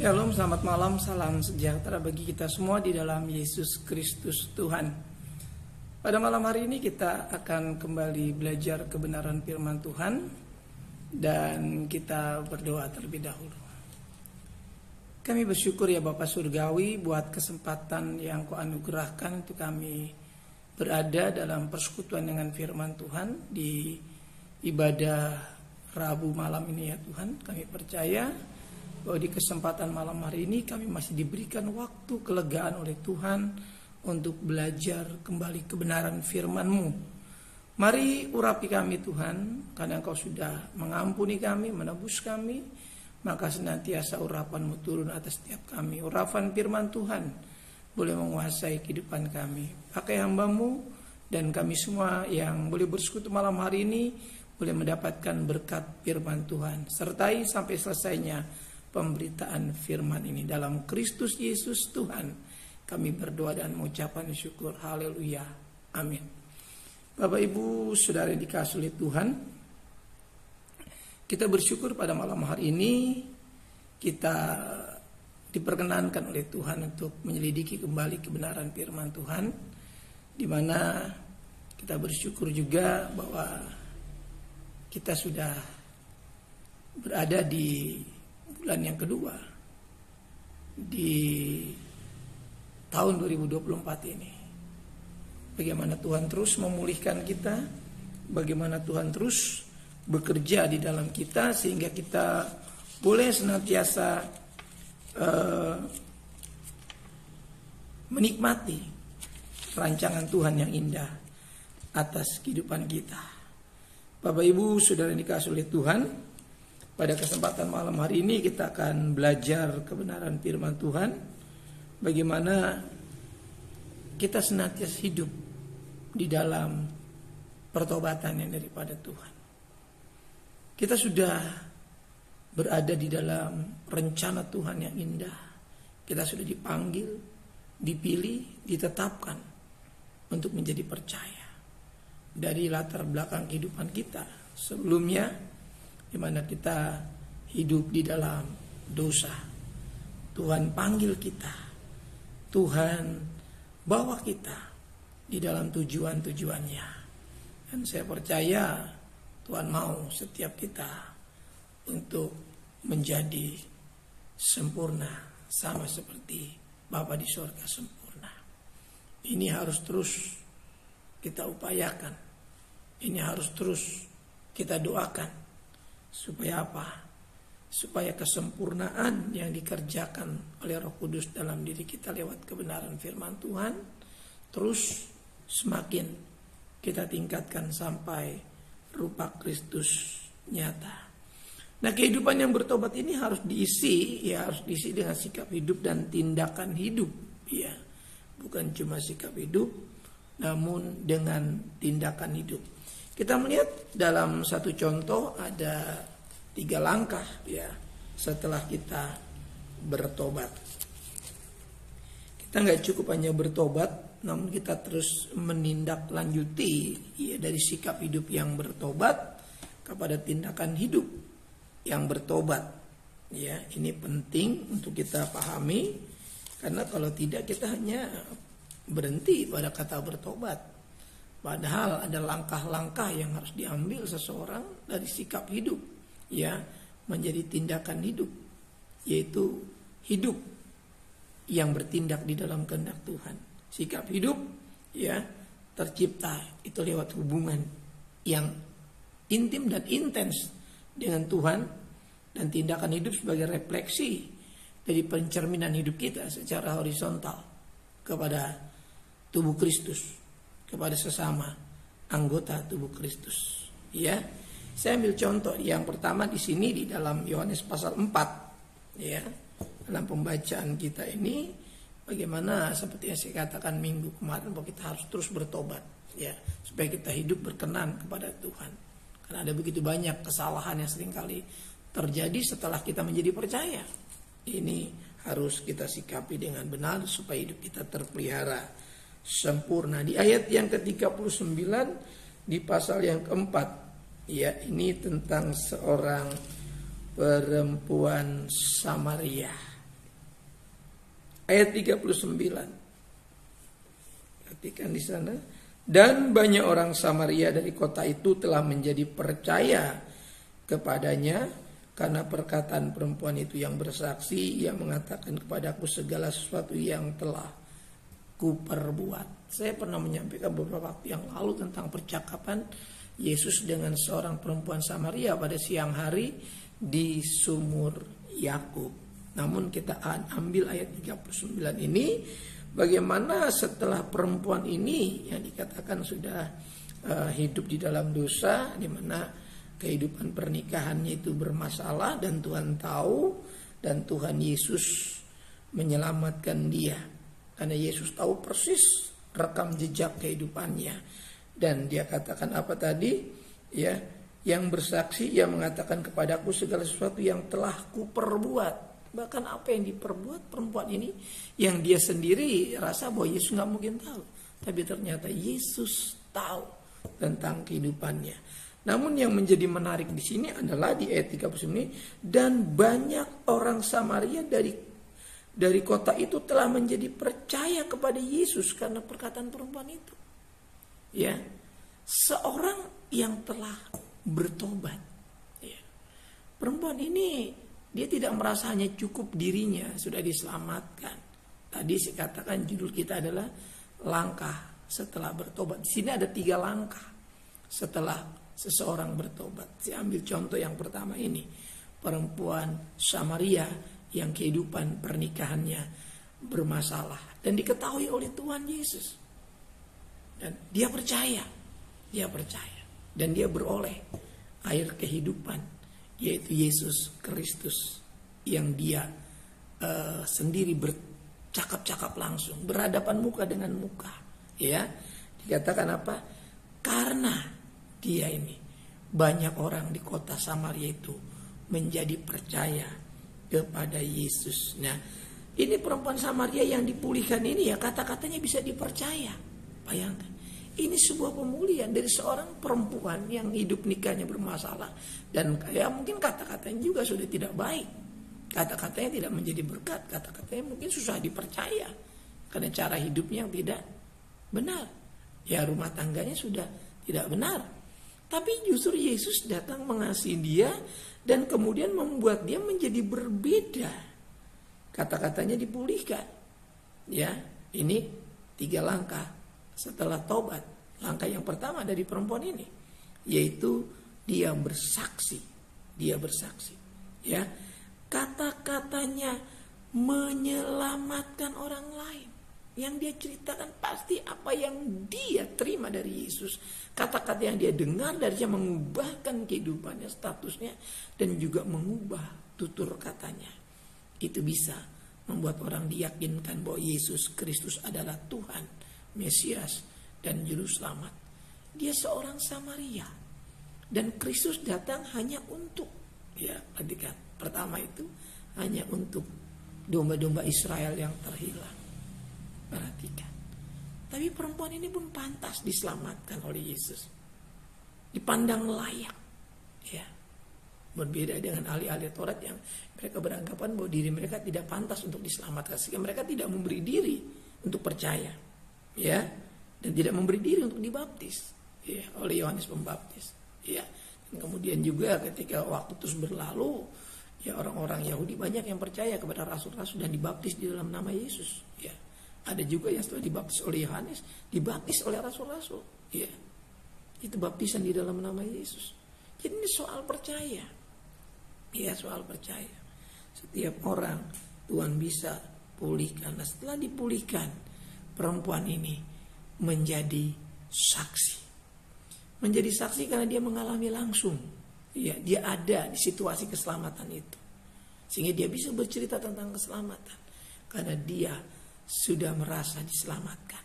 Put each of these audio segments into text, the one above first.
Shalom, selamat malam, salam sejahtera bagi kita semua di dalam Yesus Kristus Tuhan. Pada malam hari ini kita akan kembali belajar kebenaran firman Tuhan dan kita berdoa terlebih dahulu. Kami bersyukur ya Bapa Surgawi buat kesempatan yang Kau anugerahkan untuk kami berada dalam persekutuan dengan firman Tuhan di ibadah Rabu malam ini ya Tuhan. Kami percaya bahwa di kesempatan malam hari ini kami masih diberikan waktu kelegaan oleh Tuhan untuk belajar kembali kebenaran firman-Mu. Mari urapi kami Tuhan, karena Engkau sudah mengampuni kami, menebus kami, maka senantiasa urapan-Mu turun atas setiap kami. Urapan firman Tuhan boleh menguasai kehidupan kami. Pakai hamba-Mu dan kami semua yang boleh bersekutu malam hari ini boleh mendapatkan berkat firman Tuhan. Sertai sampai selesainya pemberitaan firman ini dalam Kristus Yesus Tuhan. Kami berdoa dan mengucapkan syukur. Haleluya. Amin. Bapak Ibu Saudara yang dikasihi oleh Tuhan, kita bersyukur pada malam hari ini kita diperkenankan oleh Tuhan untuk menyelidiki kembali kebenaran firman Tuhan, di mana kita bersyukur juga bahwa kita sudah berada di bulan yang kedua di tahun 2024 ini. Bagaimana Tuhan terus memulihkan kita, bagaimana Tuhan terus bekerja di dalam kita sehingga kita boleh senantiasa menikmati rancangan Tuhan yang indah atas kehidupan kita. Bapak Ibu Saudara yang dikasihi oleh Tuhan, pada kesempatan malam hari ini kita akan belajar kebenaran firman Tuhan, bagaimana kita senantiasa hidup di dalam pertobatan yang daripada Tuhan. Kita sudah berada di dalam rencana Tuhan yang indah. Kita sudah dipanggil, dipilih, ditetapkan untuk menjadi percaya. Dari latar belakang kehidupan kita sebelumnya, di mana kita hidup di dalam dosa, Tuhan panggil kita, Tuhan bawa kita di dalam tujuan-tujuannya. Dan saya percaya Tuhan mau setiap kita untuk menjadi sempurna, sama seperti Bapa di surga sempurna. Ini harus terus kita upayakan, ini harus terus kita doakan. Supaya apa? Supaya kesempurnaan yang dikerjakan oleh Roh Kudus dalam diri kita lewat kebenaran firman Tuhan terus semakin kita tingkatkan sampai rupa Kristus nyata. Nah, kehidupan yang bertobat ini harus diisi dengan sikap hidup dan tindakan hidup, ya. Bukan cuma sikap hidup, namun dengan tindakan hidup. Kita melihat dalam satu contoh ada 3 langkah ya setelah kita bertobat. Kita nggak cukup hanya bertobat, namun kita terus menindaklanjuti ya dari sikap hidup yang bertobat kepada tindakan hidup yang bertobat. Ya, ini penting untuk kita pahami, karena kalau tidak kita hanya berhenti pada kata bertobat. Padahal ada langkah-langkah yang harus diambil seseorang dari sikap hidup, ya, menjadi tindakan hidup, yaitu hidup yang bertindak di dalam kehendak Tuhan. Sikap hidup, ya, tercipta itu lewat hubungan yang intim dan intens dengan Tuhan, dan tindakan hidup sebagai refleksi dari pencerminan hidup kita secara horizontal kepada tubuh Kristus, kepada sesama anggota tubuh Kristus. Ya, saya ambil contoh yang pertama di sini di dalam Yohanes pasal 4. Ya, dalam pembacaan kita ini bagaimana seperti yang saya katakan minggu kemarin bahwa kita harus terus bertobat, ya, supaya kita hidup berkenan kepada Tuhan. Karena ada begitu banyak kesalahan yang seringkali terjadi setelah kita menjadi percaya. Ini harus kita sikapi dengan benar supaya hidup kita terpelihara sempurna. Di ayat yang ke-39 di pasal yang keempat, ya, ini tentang seorang perempuan Samaria. ayat 39. Perhatikan di sana. Dan banyak orang Samaria dari kota itu telah menjadi percaya kepadanya karena perkataan perempuan itu yang bersaksi, ia mengatakan kepadaku segala sesuatu yang telah kuperbuat. Saya pernah menyampaikan beberapa waktu yang lalu tentang percakapan Yesus dengan seorang perempuan Samaria pada siang hari di sumur Yakub. Namun kita ambil ayat 39 ini, bagaimana setelah perempuan ini yang dikatakan sudah hidup di dalam dosa, di mana kehidupan pernikahannya itu bermasalah dan Tuhan tahu, dan Tuhan Yesus menyelamatkan dia. Karena Yesus tahu persis rekam jejak kehidupannya. Dan dia katakan apa tadi? Ya, yang bersaksi, ia mengatakan kepadaku segala sesuatu yang telah kuperbuat. Bahkan apa yang diperbuat perempuan ini, yang dia sendiri rasa bahwa Yesus nggak mungkin tahu, tapi ternyata Yesus tahu tentang kehidupannya. Namun yang menjadi menarik di sini adalah di ayat 39 ini, dan banyak orang Samaria dari kota itu telah menjadi percaya kepada Yesus karena perkataan perempuan itu. Ya, seorang yang telah bertobat. Ya. Perempuan ini dia tidak merasa hanya cukup dirinya sudah diselamatkan. Tadi saya katakan judul kita adalah langkah setelah bertobat. Di sini ada 3 langkah setelah seseorang bertobat. Saya ambil contoh yang pertama ini, perempuan Samaria yang kehidupan pernikahannya bermasalah dan diketahui oleh Tuhan Yesus. Dan dia percaya dan dia beroleh air kehidupan, yaitu Yesus Kristus, yang dia sendiri bercakap-cakap langsung, berhadapan muka dengan muka. Ya, dikatakan apa? Karena dia ini, banyak orang di kota Samaria itu menjadi percaya kepada Yesus. Nah, ini perempuan Samaria yang dipulihkan ini ya, kata-katanya bisa dipercaya. Bayangkan, ini sebuah pemulihan dari seorang perempuan yang hidup nikahnya bermasalah. Dan ya mungkin kata-katanya juga sudah tidak baik. Kata-katanya tidak menjadi berkat. Kata-katanya mungkin susah dipercaya. Karena cara hidupnya yang tidak benar. Ya rumah tangganya sudah tidak benar. Tapi justru Yesus datang mengasihi dia dan kemudian membuat dia menjadi berbeda. Kata-katanya dipulihkan. Ya, ini 3 langkah setelah tobat. Langkah yang pertama dari perempuan ini, yaitu dia bersaksi. Ya, kata-katanya menyelamatkan orang lain. Yang dia ceritakan pasti apa yang dia terima dari Yesus. Kata-kata yang dia dengar dari dia mengubahkan kehidupannya, statusnya, dan juga mengubah tutur katanya. Itu bisa membuat orang diyakinkan bahwa Yesus Kristus adalah Tuhan, Mesias, dan Juru Selamat. Dia seorang Samaria. Dan Kristus datang hanya untuk, ya perhatikan, pertama itu hanya untuk domba-domba Israel yang terhilang. Perhatikan. Tapi perempuan ini pun pantas diselamatkan oleh Yesus. Dipandang layak. Ya. Berbeda dengan ahli-ahli Taurat yang mereka beranggapan bahwa diri mereka tidak pantas untuk diselamatkan, sehingga mereka tidak memberi diri untuk percaya. Ya. Dan tidak memberi diri untuk dibaptis, ya, oleh Yohanes Pembaptis. Ya. Dan kemudian juga ketika waktu terus berlalu, ya orang-orang Yahudi banyak yang percaya kepada rasul-rasul dan dibaptis di dalam nama Yesus. Ya. Ada juga yang setelah dibaptis oleh Yohanes, dibaptis oleh rasul-rasul. Ya. Itu baptisan di dalam nama Yesus. Jadi ini soal percaya. Ya, soal percaya. Setiap orang Tuhan bisa pulihkan. Nah, setelah dipulihkan, perempuan ini menjadi saksi. Menjadi saksi karena dia mengalami langsung. Ya, dia ada di situasi keselamatan itu. Sehingga dia bisa bercerita tentang keselamatan. Karena dia sudah merasa diselamatkan.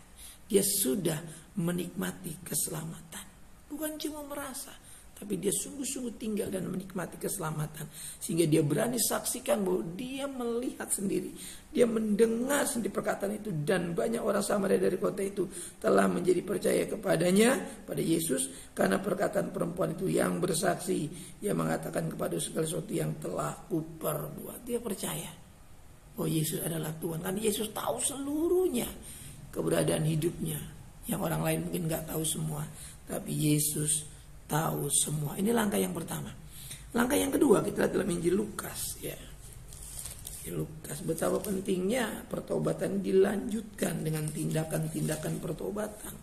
Dia sudah menikmati keselamatan. Bukan cuma merasa, tapi dia sungguh-sungguh tinggal dan menikmati keselamatan. Sehingga dia berani saksikan bahwa dia melihat sendiri. Dia mendengar sendiri perkataan itu. Dan banyak orang Samaria dari kota itu telah menjadi percaya kepadanya, pada Yesus. Karena perkataan perempuan itu yang bersaksi. Yang mengatakan kepada segala sesuatu yang telah kuperbuat. Dia percaya. bahwa Yesus adalah Tuhan. Karena Yesus tahu seluruhnya keberadaan hidupnya. Yang orang lain mungkin gak tahu semua. Tapi Yesus tahu semua. Ini langkah yang pertama. Langkah yang kedua kita lihat dalam Injil Lukas. Ya. Lukas, betapa pentingnya pertobatan dilanjutkan dengan tindakan-tindakan pertobatan.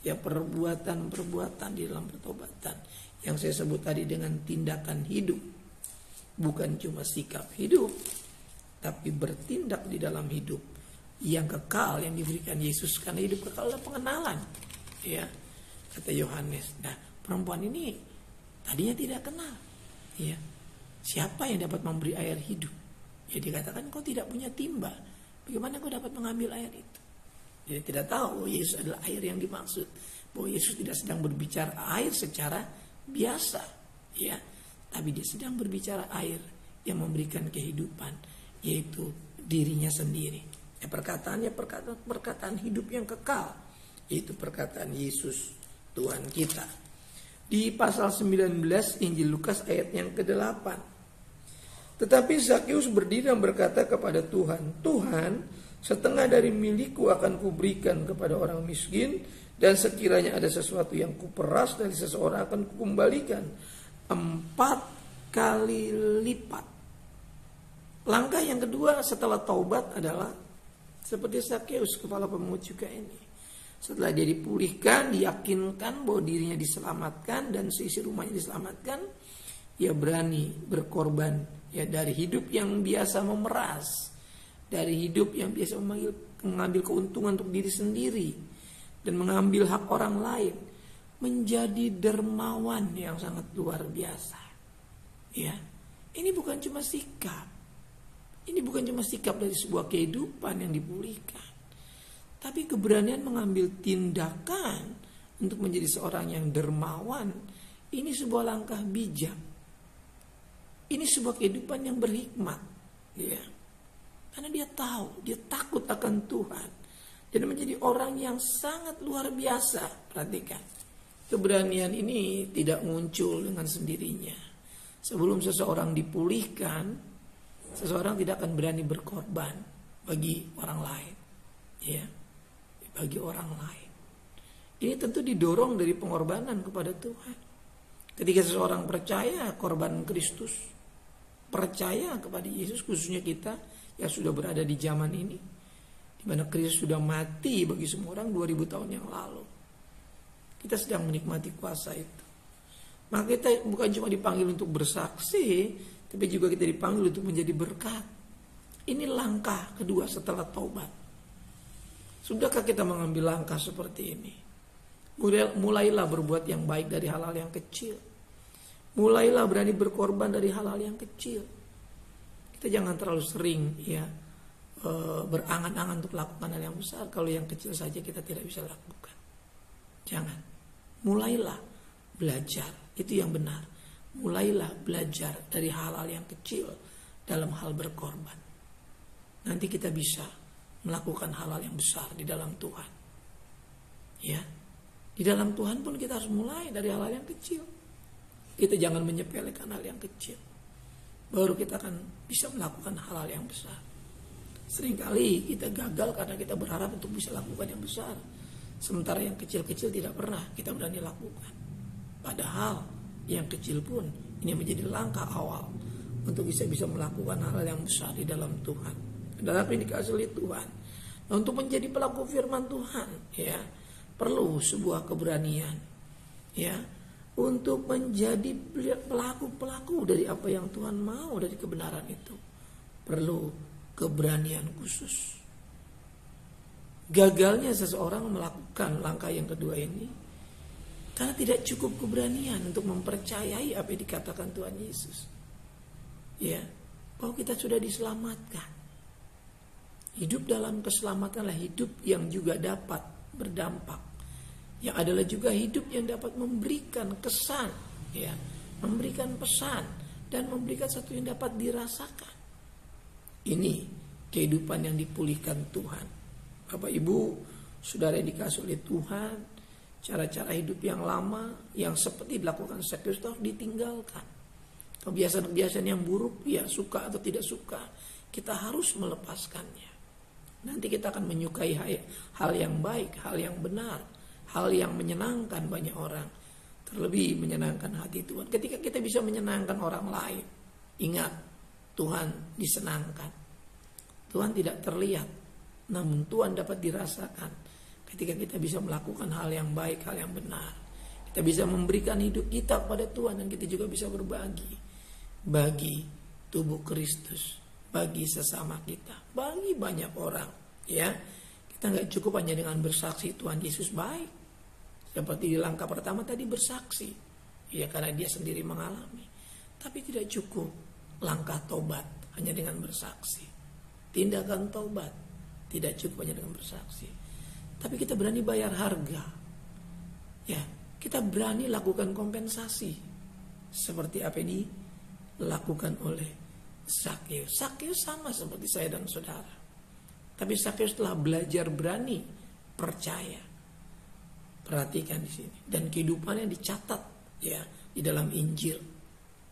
Ya, perbuatan-perbuatan di dalam pertobatan. Yang saya sebut tadi dengan tindakan hidup. Bukan cuma sikap hidup, tapi bertindak di dalam hidup yang kekal yang diberikan Yesus. Karena hidup kekal adalah pengenalan. Ya, kata Yohanes. Nah, perempuan ini tadinya tidak kenal. Ya, siapa yang dapat memberi air hidup? Ya, dikatakan kau tidak punya timba. Bagaimana kau dapat mengambil air itu? Dia tidak tahu Yesus adalah air yang dimaksud. Bahwa Yesus tidak sedang berbicara air secara biasa, ya, tapi dia sedang berbicara air yang memberikan kehidupan, yaitu dirinya sendiri. Ya, perkataannya perkataan hidup yang kekal, yaitu perkataan Yesus Tuhan kita. Di pasal 19 Injil Lukas ayat yang ke-8. Tetapi Zakheus berdiri dan berkata kepada Tuhan, Tuhan, setengah dari milikku akan kuberikan kepada orang miskin, dan sekiranya ada sesuatu yang kuperas dari seseorang akan kukembalikan 4 kali lipat. Langkah yang kedua setelah taubat adalah seperti Zakheus, kepala pemungut cukai ini. Setelah dia dipulihkan, diyakinkan bahwa dirinya diselamatkan dan seisi rumahnya diselamatkan, ia berani berkorban, ya, dari hidup yang biasa memeras, dari hidup yang biasa mengambil keuntungan untuk diri sendiri dan mengambil hak orang lain, menjadi dermawan yang sangat luar biasa. Ya, ini bukan cuma sikap. Ini bukan cuma sikap dari sebuah kehidupan yang dipulihkan, tapi keberanian mengambil tindakan untuk menjadi seorang yang dermawan. Ini sebuah langkah bijak. Ini sebuah kehidupan yang berhikmat, ya. Karena dia tahu, dia takut akan Tuhan, dan menjadi orang yang sangat luar biasa. Perhatikan, keberanian ini tidak muncul dengan sendirinya. Sebelum seseorang dipulihkan, seseorang tidak akan berani berkorban bagi orang lain, ya, bagi orang lain. Ini tentu didorong dari pengorbanan kepada Tuhan. Ketika seseorang percaya korban Kristus, percaya kepada Yesus, khususnya kita yang sudah berada di zaman ini, di mana Kristus sudah mati bagi semua orang 2000 tahun yang lalu. Kita sedang menikmati kuasa itu. Maka kita bukan cuma dipanggil untuk bersaksi, tapi juga kita dipanggil untuk menjadi berkat. Ini langkah kedua setelah taubat. Sudahkah kita mengambil langkah seperti ini? Mulailah berbuat yang baik dari hal-hal yang kecil. Mulailah berani berkorban dari hal-hal yang kecil. Kita jangan terlalu sering, ya, berangan-angan untuk lakukan hal yang besar kalau yang kecil saja kita tidak bisa lakukan. Jangan. Mulailah belajar, itu yang benar. Mulailah belajar dari hal-hal yang kecil dalam hal berkorban. Nanti kita bisa melakukan hal-hal yang besar di dalam Tuhan. Ya. Di dalam Tuhan pun kita harus mulai dari hal-hal yang kecil. Kita jangan menyepelekan hal yang kecil. Baru kita akan bisa melakukan hal-hal yang besar. Seringkali kita gagal karena kita berharap untuk bisa lakukan yang besar. Sementara yang kecil-kecil tidak pernah kita berani lakukan. Padahal yang kecil pun ini menjadi langkah awal untuk bisa melakukan hal-hal yang besar di dalam Tuhan. Dalam ini dikasih oleh Tuhan. Nah, untuk menjadi pelaku firman Tuhan, ya, perlu sebuah keberanian, ya, untuk menjadi pelaku-pelaku dari apa yang Tuhan mau dari kebenaran itu. Perlu keberanian khusus. Gagalnya seseorang melakukan langkah yang kedua ini karena tidak cukup keberanian untuk mempercayai apa yang dikatakan Tuhan Yesus, ya, bahwa kita sudah diselamatkan. Hidup dalam keselamatan adalah hidup yang juga dapat berdampak, yang adalah juga hidup yang dapat memberikan kesan, ya, memberikan pesan dan memberikan sesuatu yang dapat dirasakan. Ini kehidupan yang dipulihkan Tuhan. Bapak Ibu, saudara yang dikasih oleh Tuhan, cara-cara hidup yang lama yang seperti dilakukan Zakheus harus ditinggalkan. Kebiasaan-kebiasaan yang buruk, ya, suka atau tidak suka, kita harus melepaskannya. Nanti kita akan menyukai hal yang baik, hal yang benar, hal yang menyenangkan banyak orang. Terlebih menyenangkan hati Tuhan. Ketika kita bisa menyenangkan orang lain, ingat, Tuhan disenangkan. Tuhan tidak terlihat, namun Tuhan dapat dirasakan. Ketika kita bisa melakukan hal yang baik, hal yang benar, kita bisa memberikan hidup kita kepada Tuhan, dan kita juga bisa berbagi bagi tubuh Kristus, bagi sesama kita, bagi banyak orang. Ya, kita nggak cukup hanya dengan bersaksi Tuhan Yesus baik, seperti di langkah pertama tadi bersaksi, ya karena dia sendiri mengalami. Tapi tidak cukup langkah tobat hanya dengan bersaksi, tindakan tobat tidak cukup hanya dengan bersaksi. Tapi kita berani bayar harga, ya kita berani lakukan kompensasi, seperti apa ini lakukan oleh Zakheus. Zakheus sama seperti saya dan saudara. Tapi Zakheus telah belajar berani percaya. Perhatikan di sini, dan kehidupannya dicatat ya di dalam Injil.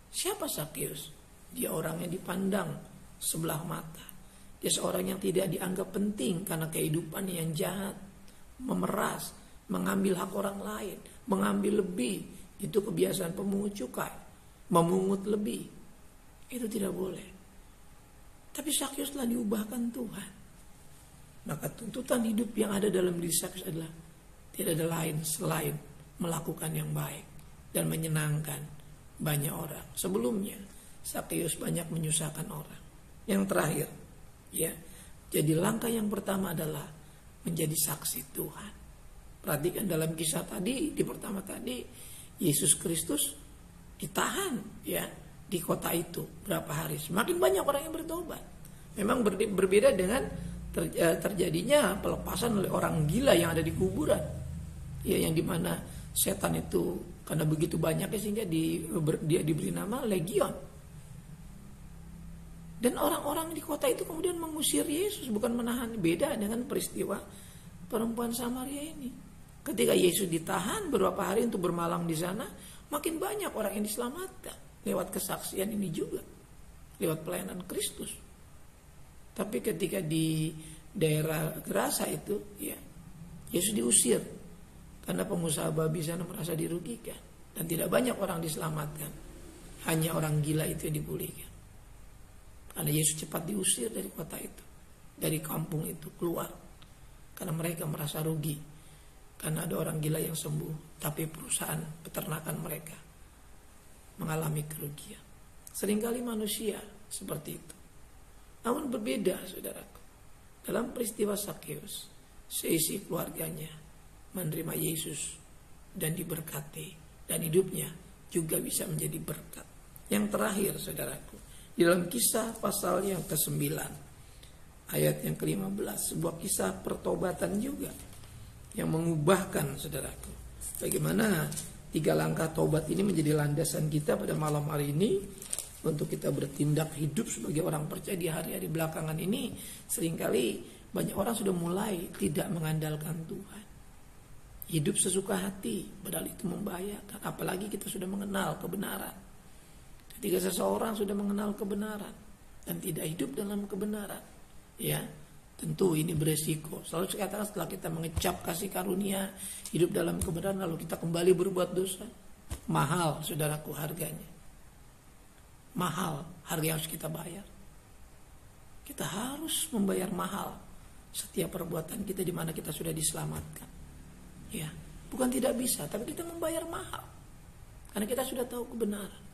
Siapa Zakheus? Dia orang yang dipandang sebelah mata. Dia seorang yang tidak dianggap penting karena kehidupannya yang jahat, memeras, mengambil hak orang lain, mengambil lebih. Itu kebiasaan pemungut cukai, memungut lebih. Itu tidak boleh. Tapi Zakheus telah diubahkan Tuhan. Maka tuntutan hidup yang ada dalam diri Zakheus adalah tidak ada lain selain melakukan yang baik dan menyenangkan banyak orang. Sebelumnya Zakheus banyak menyusahkan orang. Yang terakhir, ya, jadi langkah yang pertama adalah menjadi saksi Tuhan. Perhatikan dalam kisah tadi, di pertama tadi, Yesus Kristus ditahan ya di kota itu berapa hari. Semakin banyak orang yang bertobat. Memang berbeda dengan terjadinya pelepasan oleh orang gila yang ada di kuburan. Ya, yang dimana setan itu karena begitu banyaknya sehingga dia diberi nama Legion. Dan orang-orang di kota itu kemudian mengusir Yesus, bukan menahan. Beda dengan peristiwa perempuan Samaria ini. Ketika Yesus ditahan beberapa hari untuk bermalam di sana, makin banyak orang yang diselamatkan lewat kesaksian ini juga, lewat pelayanan Kristus. Tapi ketika di daerah Gerasa itu, ya, Yesus diusir karena pengusaha babi sana merasa dirugikan, dan tidak banyak orang diselamatkan. Hanya orang gila itu yang dipulihkan. Karena Yesus cepat diusir dari kota itu, dari kampung itu keluar, karena mereka merasa rugi, karena ada orang gila yang sembuh, tapi perusahaan peternakan mereka mengalami kerugian. Seringkali manusia seperti itu. Namun berbeda, saudaraku. Dalam peristiwa Zakheus, seisi keluarganya menerima Yesus dan diberkati, dan hidupnya juga bisa menjadi berkat. Yang terakhir, saudaraku, di dalam Kisah pasal yang ke-9 ayat yang ke-15, sebuah kisah pertobatan juga yang mengubahkan, saudaraku, bagaimana 3 langkah tobat ini menjadi landasan kita pada malam hari ini untuk kita bertindak hidup sebagai orang percaya. Di hari-hari belakangan ini seringkali banyak orang sudah mulai tidak mengandalkan Tuhan, hidup sesuka hati, padahal itu membahayakan. Apalagi kita sudah mengenal kebenaran. Ketika seseorang sudah mengenal kebenaran dan tidak hidup dalam kebenaran, ya tentu ini beresiko. Selalu saya katakan, setelah kita mengecap kasih karunia, hidup dalam kebenaran, lalu kita kembali berbuat dosa, mahal, saudaraku, harganya. Mahal, harga yang harus kita bayar. Kita harus membayar mahal setiap perbuatan kita di mana kita sudah diselamatkan. Ya, bukan tidak bisa, tapi kita membayar mahal karena kita sudah tahu kebenaran.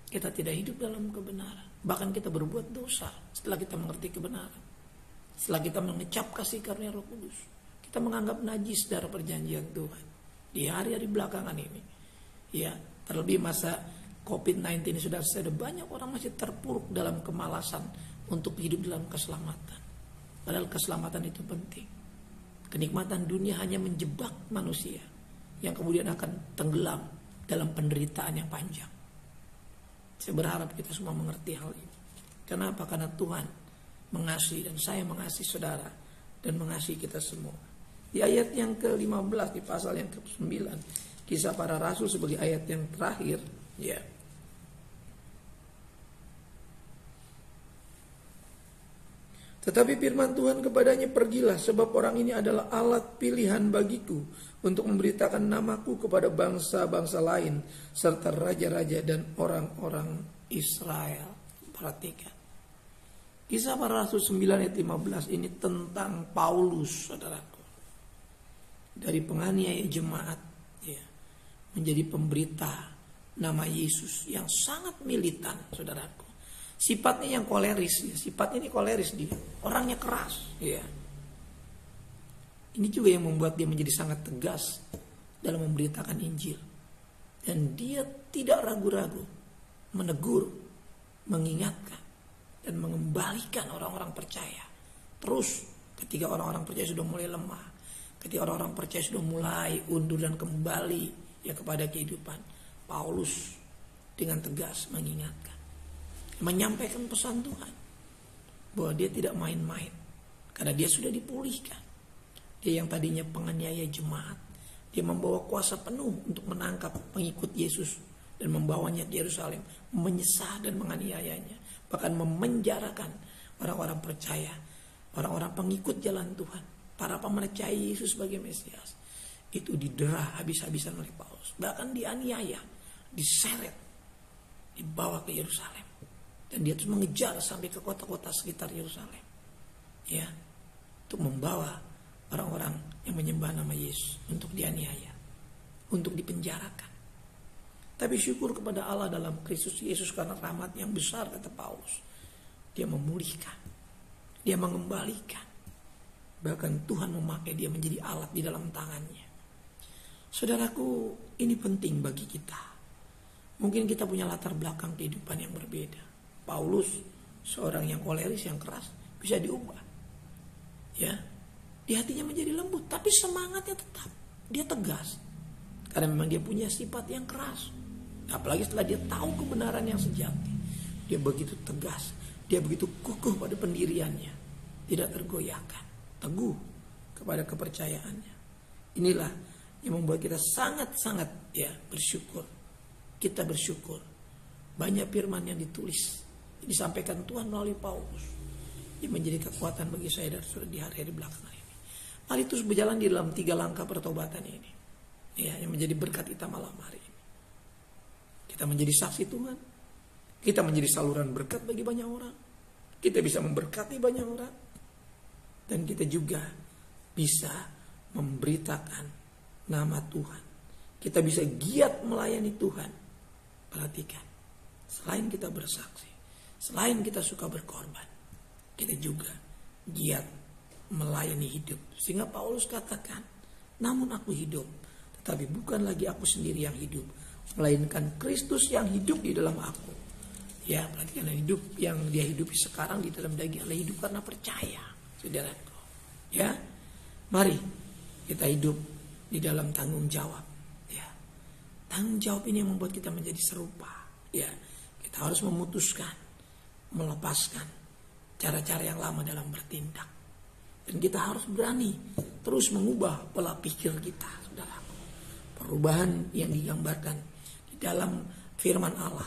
Kita tidak hidup dalam kebenaran, bahkan kita berbuat dosa setelah kita mengerti kebenaran. Setelah kita mengecap kasih karunia Roh Kudus, kita menganggap najis darah perjanjian Tuhan. Di hari-hari belakangan ini, ya, terlebih masa COVID-19 ini sudah selesai, banyak orang masih terpuruk dalam kemalasan untuk hidup dalam keselamatan. Padahal keselamatan itu penting. Kenikmatan dunia hanya menjebak manusia yang kemudian akan tenggelam dalam penderitaan yang panjang. Saya berharap kita semua mengerti hal ini. Kenapa? Karena Tuhan mengasihi, dan saya mengasihi saudara dan mengasihi kita semua. Di ayat yang ke-15 di pasal yang ke-9, Kisah Para Rasul sebagai ayat yang terakhir, ya. Tetapi firman Tuhan kepadanya, pergilah, sebab orang ini adalah alat pilihan bagiku untuk memberitakan namaku kepada bangsa-bangsa lain serta raja-raja dan orang-orang Israel. Perhatikan. Kisah para Rasul 9 ayat 15 ini tentang Paulus, saudaraku. Dari penganiaya jemaat ya, menjadi pemberita nama Yesus yang sangat militan, saudaraku. Sifatnya yang koleris, ya. Sifatnya ini koleris dia, orangnya keras, ya. Ini juga yang membuat dia menjadi sangat tegas dalam memberitakan Injil. Dan dia tidak ragu-ragu menegur, mengingatkan, dan mengembalikan orang-orang percaya. Terus ketika orang-orang percaya sudah mulai lemah, ketika orang-orang percaya sudah mulai undur dan kembali ya kepada kehidupan, Paulus dengan tegas mengingatkan, menyampaikan pesan Tuhan bahwa dia tidak main-main karena dia sudah dipulihkan. Dia yang tadinya penganiaya jemaat, dia membawa kuasa penuh untuk menangkap pengikut Yesus dan membawanya ke Yerusalem, menyesah dan menganiayanya, bahkan memenjarakan orang-orang percaya, orang-orang pengikut jalan Tuhan, para pemercaya Yesus sebagai Mesias. Itu didera habis-habisan oleh Paulus, bahkan dianiaya, diseret, dibawa ke Yerusalem. Dan dia terus mengejar sampai ke kota-kota sekitar Yerusalem, ya, untuk membawa orang-orang yang menyembah nama Yesus untuk dianiaya, untuk dipenjarakan. Tapi syukur kepada Allah dalam Kristus Yesus karena rahmat yang besar, kata Paulus. Dia memulihkan, dia mengembalikan. Bahkan Tuhan memakai dia menjadi alat di dalam tangannya. Saudaraku, ini penting bagi kita. Mungkin kita punya latar belakang kehidupan yang berbeda. Paulus seorang yang koleris, yang keras, bisa diubah. Ya, di hatinya menjadi lembut, tapi semangatnya tetap. Dia tegas. Karena memang dia punya sifat yang keras. Apalagi setelah dia tahu kebenaran yang sejati. Dia begitu tegas, dia begitu kukuh pada pendiriannya, tidak tergoyahkan, teguh kepada kepercayaannya. Inilah yang membuat kita sangat-sangat ya bersyukur. Kita bersyukur. Banyak firman yang ditulis, disampaikan Tuhan melalui Paulus, yang menjadi kekuatan bagi saya dan saudara di hari-hari belakangan ini. Mari terus berjalan di dalam 3 langkah pertobatan ini, ya, yang menjadi berkat kita malam hari ini. Kita menjadi saksi Tuhan, kita menjadi saluran berkat bagi banyak orang, kita bisa memberkati banyak orang, dan kita juga bisa memberitakan nama Tuhan. Kita bisa giat melayani Tuhan. Perhatikan, selain kita bersaksi, selain kita suka berkorban, kita juga giat melayani hidup. Sehingga Paulus katakan, namun aku hidup, tetapi bukan lagi aku sendiri yang hidup, melainkan Kristus yang hidup di dalam aku. Ya, perhatikan, hidup yang dia hidupi sekarang di dalam daging adalah hidup karena percaya, saudaraku. Ya, mari kita hidup di dalam tanggung jawab. Ya, tanggung jawab ini yang membuat kita menjadi serupa. Ya, kita harus memutuskan, melepaskan cara-cara yang lama dalam bertindak. Dan kita harus berani terus mengubah pola pikir kita, saudara. Perubahan yang digambarkan di dalam firman Allah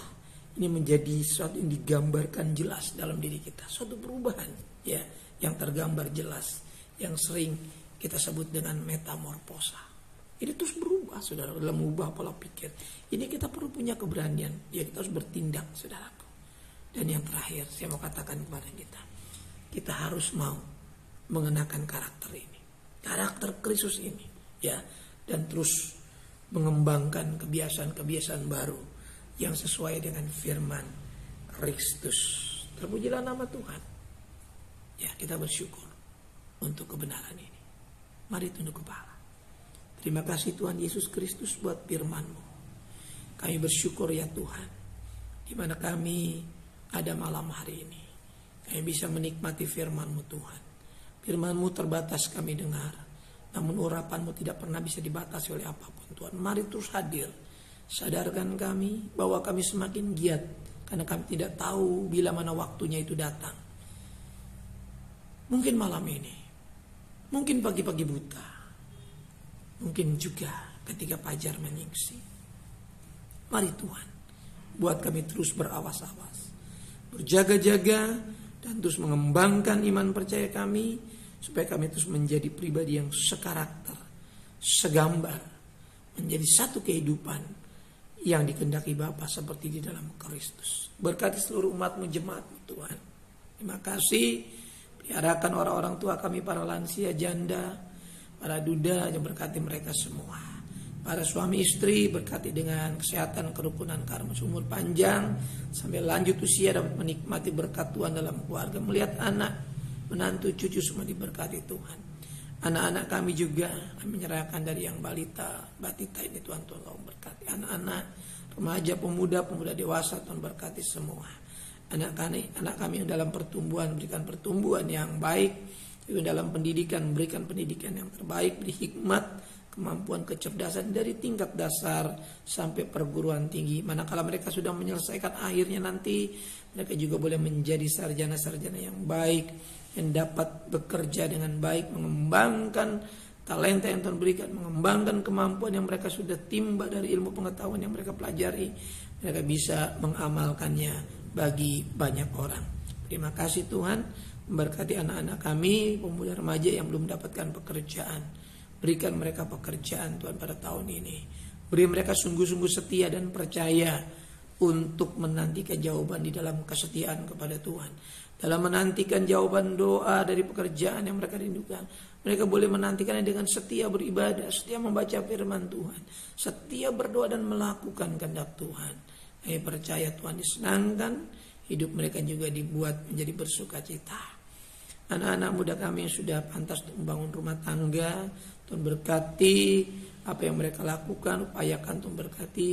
ini menjadi sesuatu yang digambarkan jelas dalam diri kita. Suatu perubahan ya yang tergambar jelas, yang sering kita sebut dengan metamorfosa. Ini terus berubah, saudara, dalam mengubah pola pikir. Ini kita perlu punya keberanian, ya kita harus bertindak, saudaraku. Dan yang terakhir, saya mau katakan kepada kita harus mau mengenakan karakter ini, karakter Kristus ini, ya, dan terus mengembangkan kebiasaan-kebiasaan baru yang sesuai dengan firman Kristus. Terpujilah nama Tuhan. Ya, kita bersyukur untuk kebenaran ini. Mari tunduk kepala. Terima kasih Tuhan Yesus Kristus buat firman-Mu. Kami bersyukur ya Tuhan, di mana kami ada malam hari ini. Kami bisa menikmati firman-Mu Tuhan. Firman-Mu terbatas kami dengar, namun urapan-Mu tidak pernah bisa dibatasi oleh apapun Tuhan. Mari terus hadir. Sadarkan kami bahwa kami semakin giat, karena kami tidak tahu bila mana waktunya itu datang. Mungkin malam ini, mungkin pagi-pagi buta, mungkin juga ketika fajar menyingsi. Mari Tuhan, buat kami terus berawas-awas, berjaga-jaga, dan terus mengembangkan iman percaya kami, supaya kami terus menjadi pribadi yang sekarakter, segambar, menjadi satu kehidupan yang dikehendaki Bapa seperti di dalam Kristus. Berkati seluruh umat-Mu, jemaat-Mu Tuhan. Terima kasih. Peliharakan orang-orang tua kami, para lansia, janda, para duda, yang berkati mereka semua. Para suami istri berkati dengan kesehatan, kerukunan, karma, umur panjang, sampai lanjut usia dapat menikmati berkat Tuhan dalam keluarga. Melihat anak, menantu, cucu semua diberkati Tuhan. Anak-anak kami juga kami menyerahkan dari yang balita, batita ini Tuhan tolong berkati. Anak-anak, remaja, pemuda dewasa Tuhan berkati semua. Anak kami yang dalam pertumbuhan, berikan pertumbuhan yang baik. Juga dalam pendidikan, berikan pendidikan yang terbaik, beri hikmat, kemampuan, kecerdasan dari tingkat dasar sampai perguruan tinggi. Manakala mereka sudah menyelesaikan akhirnya nanti, mereka juga boleh menjadi sarjana-sarjana yang baik, yang dapat bekerja dengan baik, mengembangkan talenta yang Tuhan berikan, mengembangkan kemampuan yang mereka sudah timba dari ilmu pengetahuan yang mereka pelajari. Mereka bisa mengamalkannya bagi banyak orang. Terima kasih Tuhan. Memberkati anak-anak kami, pemuda remaja yang belum mendapatkan pekerjaan. Berikan mereka pekerjaan Tuhan pada tahun ini. Beri mereka sungguh-sungguh setia dan percaya untuk menantikan jawaban di dalam kesetiaan kepada Tuhan. Dalam menantikan jawaban doa dari pekerjaan yang mereka rindukan, mereka boleh menantikannya dengan setia beribadah, setia membaca firman Tuhan, setia berdoa dan melakukan kehendak Tuhan. Kami percaya Tuhan disenangkan, hidup mereka juga dibuat menjadi bersukacita. Anak-anak muda kami yang sudah pantas untuk membangun rumah tangga, Tuhan berkati apa yang mereka lakukan, upayakan Tuhan berkati.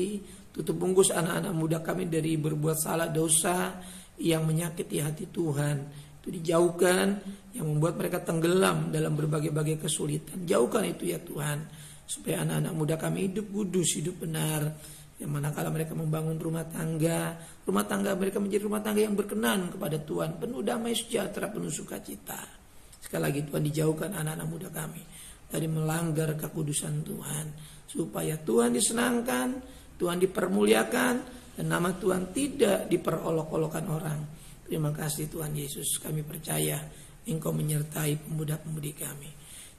Tutup bungkus anak-anak muda kami dari berbuat salah, dosa yang menyakiti hati Tuhan. Itu dijauhkan, yang membuat mereka tenggelam dalam berbagai-bagai kesulitan. Jauhkan itu ya Tuhan, supaya anak-anak muda kami hidup kudus, hidup benar. Yang manakala mereka membangun rumah tangga mereka menjadi rumah tangga yang berkenan kepada Tuhan, penuh damai sejahtera, penuh sukacita. Sekali lagi Tuhan, dijauhkan anak-anak muda kami dari melanggar kekudusan Tuhan, supaya Tuhan disenangkan, Tuhan dipermuliakan, dan nama Tuhan tidak diperolok-olokkan orang. Terima kasih Tuhan Yesus, kami percaya Engkau menyertai pemuda-pemudi kami.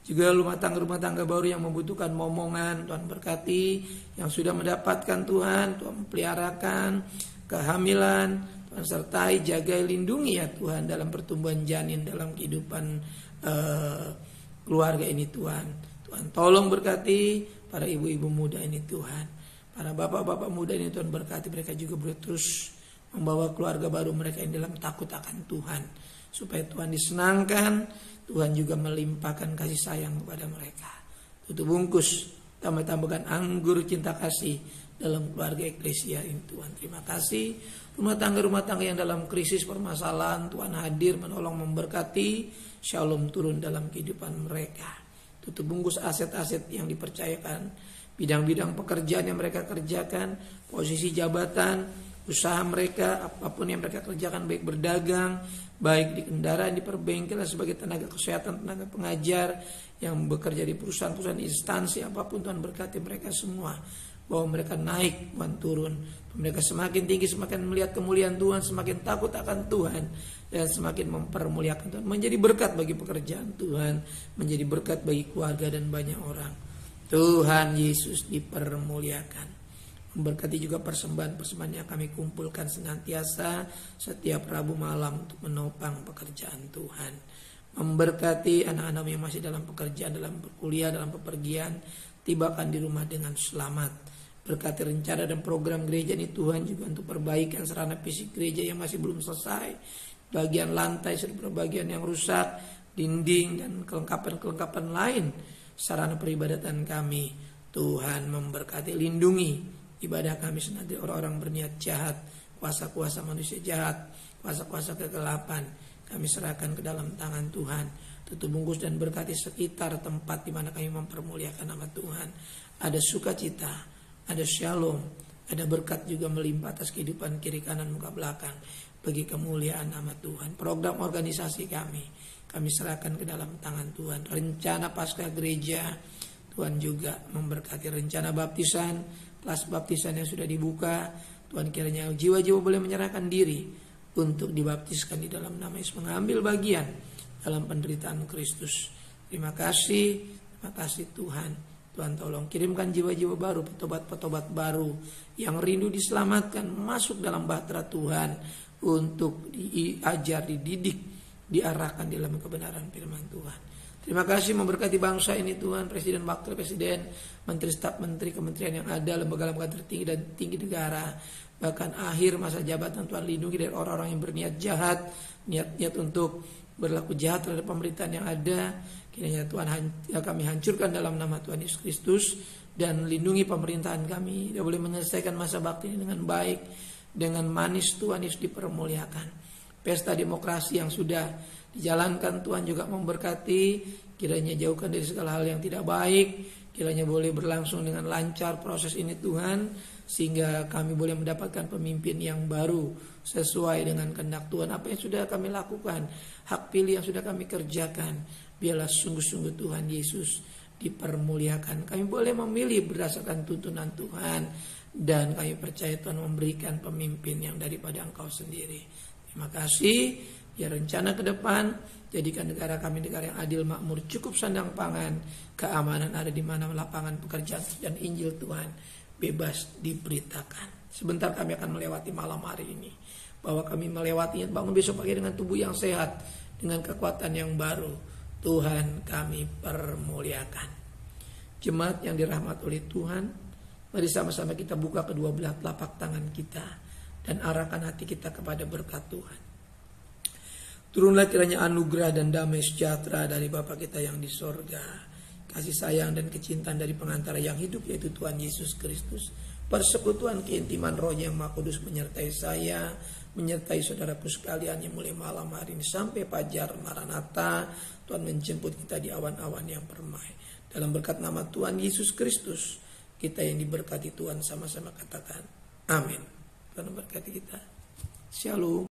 Juga rumah tangga baru yang membutuhkan momongan, Tuhan berkati. Yang sudah mendapatkan Tuhan peliharakan. Kehamilan, Tuhan sertai, jaga, lindungi ya Tuhan dalam pertumbuhan janin, dalam kehidupan keluarga ini Tuhan. Tuhan tolong berkati para ibu-ibu muda ini Tuhan. Para bapak-bapak muda ini Tuhan berkati, mereka juga boleh terus membawa keluarga baru mereka yang dalam takut akan Tuhan. Supaya Tuhan disenangkan, Tuhan juga melimpahkan kasih sayang kepada mereka. Tutup bungkus, tambahkan anggur cinta kasih dalam keluarga eklesia ini Tuhan. Terima kasih. Rumah tangga yang dalam krisis permasalahan, Tuhan hadir menolong, memberkati. Shalom turun dalam kehidupan mereka. Tutup bungkus aset-aset yang dipercayakan, bidang-bidang pekerjaan yang mereka kerjakan, posisi jabatan, usaha mereka, apapun yang mereka kerjakan, baik berdagang, baik di kendaraan, di perbengkelan, sebagai tenaga kesehatan, tenaga pengajar yang bekerja di perusahaan-perusahaan instansi, apapun Tuhan berkati mereka semua, bahwa mereka naik, Tuhan turun, mereka semakin tinggi, semakin melihat kemuliaan Tuhan, semakin takut akan Tuhan, dan semakin mempermuliakan Tuhan, menjadi berkat bagi pekerjaan Tuhan, menjadi berkat bagi keluarga dan banyak orang. Tuhan Yesus dipermuliakan. Memberkati juga persembahan-persembahan yang kami kumpulkan senantiasa setiap Rabu malam untuk menopang pekerjaan Tuhan. Memberkati anak-anak yang masih dalam pekerjaan, dalam berkuliah, dalam bepergian, tibakan di rumah dengan selamat. Berkati rencana dan program gereja ini Tuhan juga untuk perbaikan sarana fisik gereja yang masih belum selesai. Bagian lantai, seluruh bagian yang rusak, dinding dan kelengkapan-kelengkapan lain sarana peribadatan kami. Tuhan memberkati, lindungi ibadah kami senantiasa. Orang-orang berniat jahat, kuasa-kuasa manusia jahat, kuasa-kuasa kegelapan, kami serahkan ke dalam tangan Tuhan. Tutup bungkus dan berkati sekitar tempat di mana kami mempermuliakan nama Tuhan. Ada sukacita, ada shalom, ada berkat juga melimpah atas kehidupan kiri kanan muka belakang bagi kemuliaan nama Tuhan. Program organisasi kami serahkan ke dalam tangan Tuhan. Rencana Paskah gereja, Tuhan juga memberkati. Rencana baptisan, kelas baptisan yang sudah dibuka, Tuhan kiranya jiwa-jiwa boleh menyerahkan diri untuk dibaptiskan di dalam nama Yesus, mengambil bagian dalam penderitaan Kristus. Terima kasih Tuhan. Tuhan tolong kirimkan jiwa-jiwa baru, petobat-petobat baru yang rindu diselamatkan, masuk dalam bahtera Tuhan untuk diajar, dididik, diarahkan dalam kebenaran firman Tuhan. Terima kasih memberkati bangsa ini Tuhan, Presiden, Wakil Presiden, Menteri, Staf Menteri, Kementerian yang ada, lembaga-lembaga tertinggi dan tinggi negara. Bahkan akhir masa jabatan Tuhan lindungi dari orang-orang yang berniat jahat, niat-niat untuk berlaku jahat terhadap pemerintahan yang ada. Kiranya Tuhan kami hancurkan dalam nama Tuhan Yesus Kristus, dan lindungi pemerintahan kami. Dia boleh menyelesaikan masa bakti ini dengan baik, dengan manis. Tuhan Yesus dipermuliakan. Pesta demokrasi yang sudah dijalankan Tuhan juga memberkati. Kiranya jauhkan dari segala hal yang tidak baik. Kiranya boleh berlangsung dengan lancar proses ini Tuhan, sehingga kami boleh mendapatkan pemimpin yang baru sesuai dengan kehendak Tuhan. Apa yang sudah kami lakukan, hak pilih yang sudah kami kerjakan, biarlah sungguh-sungguh Tuhan Yesus dipermuliakan. Kami boleh memilih berdasarkan tuntunan Tuhan, dan kami percaya Tuhan memberikan pemimpin yang daripada Engkau sendiri. Terima kasih. Ya, rencana ke depan, jadikan negara kami negara yang adil, makmur, cukup sandang pangan, keamanan ada di mana lapangan pekerjaan, dan Injil Tuhan bebas diberitakan. Sebentar kami akan melewati malam hari ini, bahwa kami melewatinya, bangun besok pagi dengan tubuh yang sehat, dengan kekuatan yang baru. Tuhan kami permuliakan. Jemaat yang dirahmati oleh Tuhan, mari sama-sama kita buka kedua belah telapak tangan kita dan arahkan hati kita kepada berkat Tuhan. Turunlah kiranya anugerah dan damai sejahtera dari Bapa kita yang di sorga, kasih sayang dan kecintaan dari pengantara yang hidup yaitu Tuhan Yesus Kristus, persekutuan keintiman Roh-Nya yang Maha Kudus menyertai saya, menyertai saudaraku sekalian yang mulai malam hari ini sampai fajar Maranatha. Tuhan menjemput kita di awan-awan yang permai. Dalam berkat nama Tuhan Yesus Kristus, kita yang diberkati Tuhan sama-sama katakan amin. Tuhan memberkati kita. Shalom.